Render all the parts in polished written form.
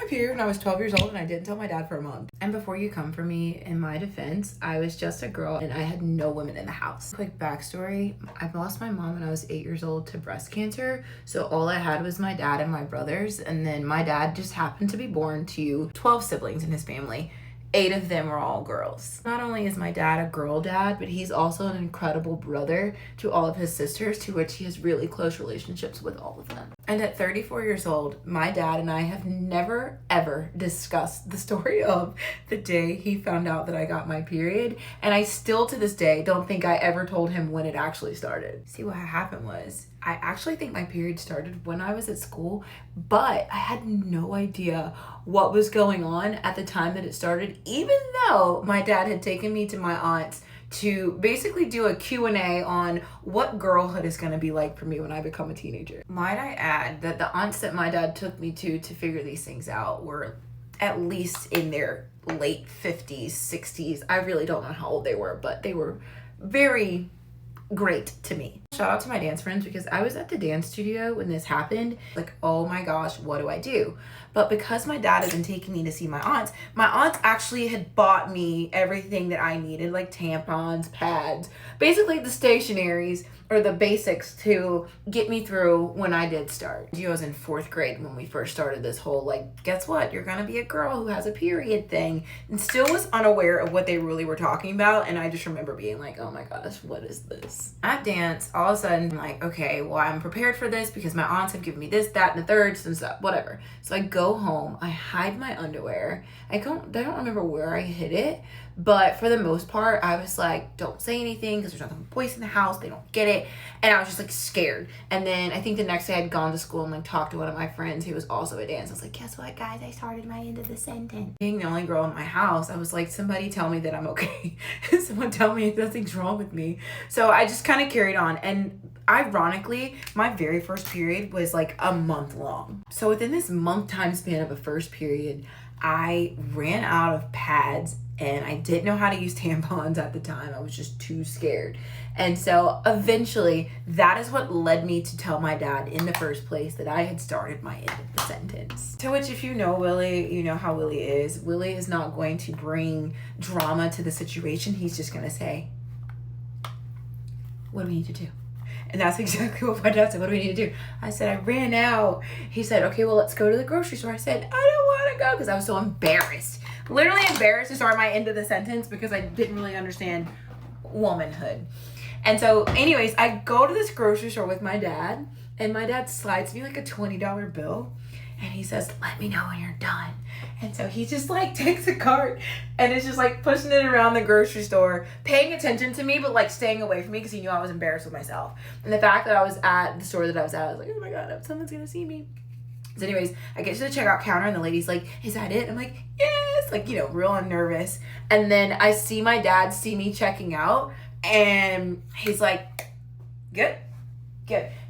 period when I was 12 years old and I didn't tell my dad for a month. And before you come for me, in my defense, I was just a girl and I had no women in the house. Quick backstory, I lost my mom when I was 8 years old to breast cancer. So all I had was my dad and my brothers. And then my dad just happened to be born to 12 siblings in his family. 8 of them were all girls. Not only is my dad a girl dad, but he's also an incredible brother to all of his sisters, to which he has really close relationships with all of them. And at 34 years old, my dad and I have never, ever discussed the story of the day he found out that I got my period. And I still, to this day, don't think I ever told him when it actually started. See, what happened was, I actually think my period started when I was at school, but I had no idea what was going on at the time that it started, even though my dad had taken me to my aunt's to basically do a Q&A on what girlhood is going to be like for me when I become a teenager. Might I add that the aunts that my dad took me to figure these things out were at least in their late 50s, 60s. I really don't know how old they were, but they were very great to me. Shout out to my dance friends, because I was at the dance studio when this happened. Like, oh my gosh, what do I do? But because my dad had been taking me to see my aunts actually had bought me everything that I needed, like tampons, pads, basically the stationaries or the basics to get me through when I did start. I was in 4th grade when we first started this whole, like, guess what? You're gonna be a girl who has a period thing, and still was unaware of what they really were talking about. And I just remember being like, oh my gosh, what is this? At dance, all of a sudden, I'm like, okay, well, I'm prepared for this because my aunts have given me this, that, and the third, and stuff, whatever. So I go home, I hide my underwear. I don't remember where I hid it, but for the most part, I was like, don't say anything because there's nothing boys in the house, they don't get it. And I was just like scared. And then I think the next day I'd gone to school and like talked to one of my friends who was also at dance. I was like, guess what, guys? I started my end of the sentence. Being the only girl in my house, I was like, somebody tell me that I'm okay. Someone tell me if nothing's wrong with me. So I just kind of carried on. And ironically, my very first period was like a month long. So within this month time span of a first period, I ran out of pads and I didn't know how to use tampons at the time. I was just too scared. And so eventually that is what led me to tell my dad in the first place that I had started my end of the sentence. To which, if you know Willie, you know how Willie is. Willie is not going to bring drama to the situation. He's just going to say, what do we need to do? And that's exactly what my dad said. What do we need to do? I said, I ran out. He said, okay, well, let's go to the grocery store. I said, I don't want to go, because I was so embarrassed. Literally embarrassed to start my end of the sentence because I didn't really understand womanhood. And so anyways, I go to this grocery store with my dad, and my dad slides me like a $20 bill. And he says, let me know when you're done. And so he just like takes a cart and is just like pushing it around the grocery store, paying attention to me, but like staying away from me because he knew I was embarrassed with myself. And the fact that I was at the store that I was at, I was like, oh my God, someone's going to see me. So anyways, I get to the checkout counter and the lady's like, is that it? I'm like, yes, like, you know, real nervous. And then I see my dad see me checking out and he's like, good.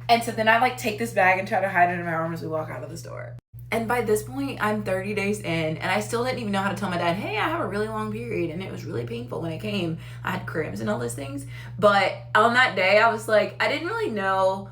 And so then I like take this bag and try to hide it in my arm as we walk out of the store. And by this point, I'm 30 days in, and I still didn't even know how to tell my dad, hey, I have a really long period, and it was really painful when it came. I had cramps and all those things. But on that day, I was like, I didn't really know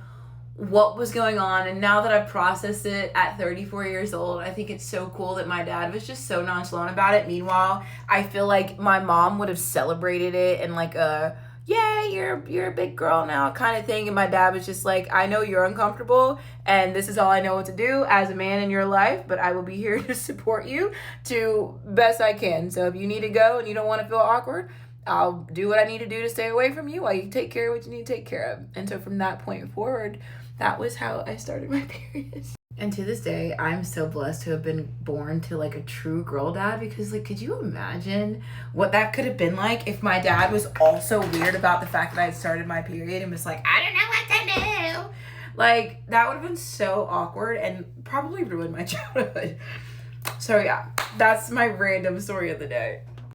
what was going on. And now that I've processed it at 34 years old, I think it's so cool that my dad was just so nonchalant about it. Meanwhile, I feel like my mom would have celebrated it in like a, yay, you're a big girl now kind of thing. And my dad was just like, I know you're uncomfortable and this is all I know what to do as a man in your life, but I will be here to support you to best I can. So if you need to go and you don't want to feel awkward, I'll do what I need to do to stay away from you while you take care of what you need to take care of. And so from that point forward, that was how I started my period. And to this day, I'm so blessed to have been born to like a true girl dad, because like, could you imagine what that could have been like if my dad was also weird about the fact that I had started my period and was like, I don't know what to do. Like, that would have been so awkward and probably ruined my childhood. So yeah, that's my random story of the day.